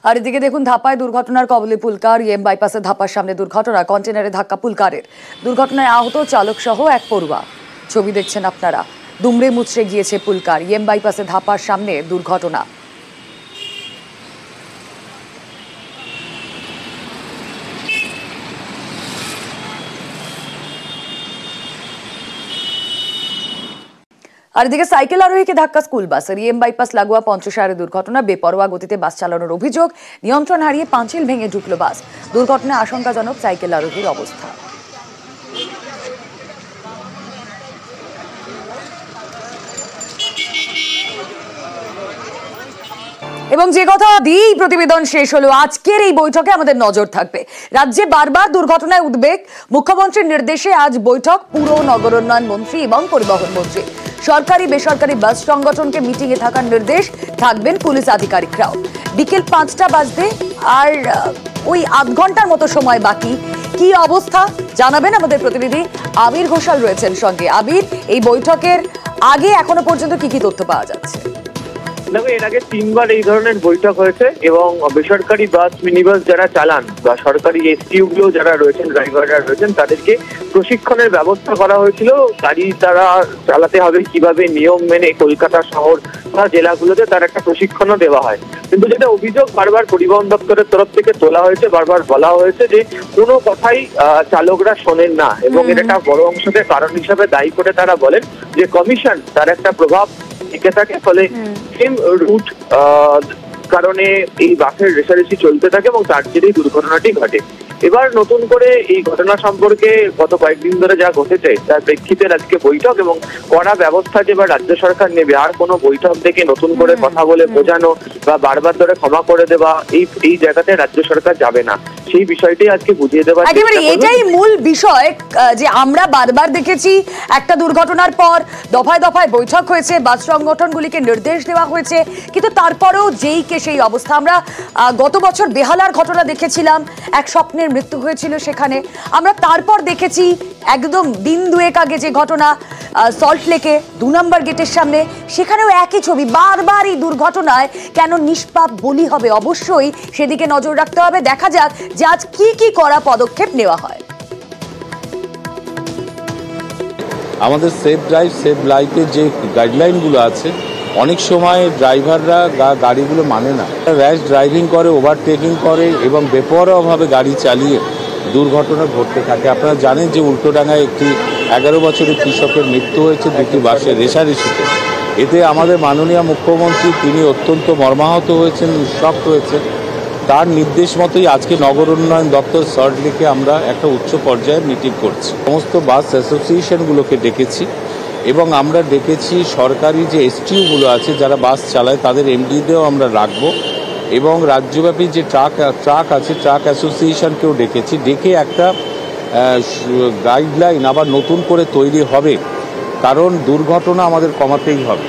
আর এদিকে দেখুন ধাপায় দুর্ঘটনার কবলে পুলকার। ইএম বাইপাসে ধাপার সামনে দুর্ঘটনা, কন্টেনারে ধাক্কা পুলকারের। দুর্ঘটনায় আহত চালক সহ এক পড়ুয়া। ছবি দেখছেন আপনারা। দুমড়ে মুচড়ে গিয়েছে পুলকার। ইএম বাইপাসে ধাপার সামনে দুর্ঘটনা। আর এদিকে সাইকেল আরোহীকে ধাক্কা স্কুল বাসের। ইএম বাইপাস লাগোয়া পঞ্চশারে দুর্ঘটনা। বেপরোয়া গতিতে বাস চালানোর অভিযোগ। নিয়ন্ত্রণ হারিয়ে পাঁচিল ভেঙে ঢুকলো বাস। দুর্ঘটনায় আশঙ্কাজনক সাইকেল আরোহীর অবস্থা। এবং যে কথা দিয়েই প্রতিবেদন শেষ হলো, আজকের এই বৈঠকে আমাদের নজর থাকবে। রাজ্যে বারবার দুর্ঘটনায় উদ্বেগ। মুখ্যমন্ত্রীর নির্দেশে আজ বৈঠক পুর নগরোন্নয়ন মন্ত্রী এবং পরিবহন মন্ত্রী। সরকারি বেসরকারি বাস সংগঠনকে মিটিং এ থাকার নির্দেশ, থাকবেন পুলিশ আধিকারিকরাও। বিকেল 5টা বাজতে আর ওই আধ ঘন্টার মতো সময় বাকি। কি অবস্থা জানাবেন আমাদের প্রতিনিধি আবির ঘোষাল রয়েছেন সঙ্গে। আবির, এই বৈঠকের আগে এখনো পর্যন্ত কি কি তথ্য পাওয়া যাচ্ছে? দেখো, এর আগে 3বার এই ধরনের বৈঠক হয়েছে এবং বেসরকারি বাস মিনিবাস যারা চালান বা সরকারি এসটিইউ গুলো যারা রয়েছেন, ড্রাইভাররা রয়েছেন, তাদেরকে প্রশিক্ষণের ব্যবস্থা করা হয়েছিল। গাড়ি তারা চালাতে হবে কিভাবে নিয়ম মেনে কলকাতা শহর বা জেলাগুলোতে তার একটা প্রশিক্ষণও দেওয়া হয়। কিন্তু যেটা অভিযোগ বারবার পরিবহন দপ্তরের তরফ থেকে তোলা হয়েছে, বারবার বলা হয়েছে যে কোনো কথাই চালকরা শোনেন না এবং এর একটা বড় অংশকে কারণ হিসাবে দায়ী করে তারা বলেন যে কমিশন তার একটা প্রভাব টিকে থাকে, ফলে সেম রুট কারণে এই বাসের রেষারেষি চলতে থাকে এবং তার জেরেই দুর্ঘটনাটি ঘটে। এবার নতুন করে এই ঘটনা সম্পর্কে গত কয়েকদিন ধরে যা ঘটেছে তার প্রেক্ষিতে আজকে বৈঠক এবং কড়া ব্যবস্থা যে এবার রাজ্য সরকার নেবে। আর কোনো বৈঠক থেকে নতুন করে কথা বলে বোঝানো বা বারবার ধরে ক্ষমা করে দেওয়া, এই জায়গাতে রাজ্য সরকার যাবে না। সেই বিষয়টি আজকে বুঝিয়ে দেওয়া। একেবারে এটাই মূল বিষয় যে আমরা বারবার দেখেছি একটা দুর্ঘটনার পর দফায় দফায় বৈঠক হয়েছে, বাস সংগঠনগুলিকে নির্দেশ দেওয়া হয়েছে, কিন্তু তারপরেও যেই কে সেই অবস্থা। আমরা গত বছর বেহালার ঘটনা দেখেছিলাম, এক স্বপ্নের মৃত্যু হয়েছিল সেখানে। আমরা তারপর দেখেছি একদম দিন দুয়েক আগে যে ঘটনা সল্ট লেকে 2 নম্বর গেটের সামনে, সেখানেও একই ছবি। বারবার এই দুর্ঘটনায় কেন নিষ্পাপ বলি হবে? অবশ্যই সেদিকে নজর রাখতে হবে। দেখা যাক যে আজ কি কি করা পদক্ষেপ নেওয়া হয়। আমাদের সেফ ড্রাইভ সেফ লাইফের যে গাইডলাইনগুলো আছে, অনেক সময় ড্রাইভাররা গাড়িগুলো মানে না, র্যাশ ড্রাইভিং করে, ওভারটেকিং করে এবং বেপরোয়াভাবে গাড়ি চালিয়ে দুর্ঘটনা ঘটতে থাকে। আপনারা জানেন যে উল্টোডাঙ্গায় একটি 11 বছরের কৃষকের মৃত্যু হয়েছে 2টি বাসের রেষারেষিতে। এতে আমাদের মাননীয় মুখ্যমন্ত্রী তিনি অত্যন্ত মর্মাহত হয়েছেন, শকড হয়েছেন। তার নির্দেশ মতোই আজকে নগর উন্নয়ন দপ্তর সল্ট লেকে আমরা একটা উচ্চ পর্যায়ের মিটিং করছি। সমস্ত বাস অ্যাসোসিয়েশনগুলোকে ডেকেছি এবং আমরা ডেকেছি সরকারি যে এসটিইউগুলো আছে যারা বাস চালায় তাদের এমডিদেরও আমরা রাখবো এবং রাজ্যব্যাপী যে ট্রাক আছে ট্রাক অ্যাসোসিয়েশনকেও ডেকেছি। ডেকে একটা গাইডলাইন আবার নতুন করে তৈরি হবে, কারণ দুর্ঘটনা আমাদের কমাতেই হবে।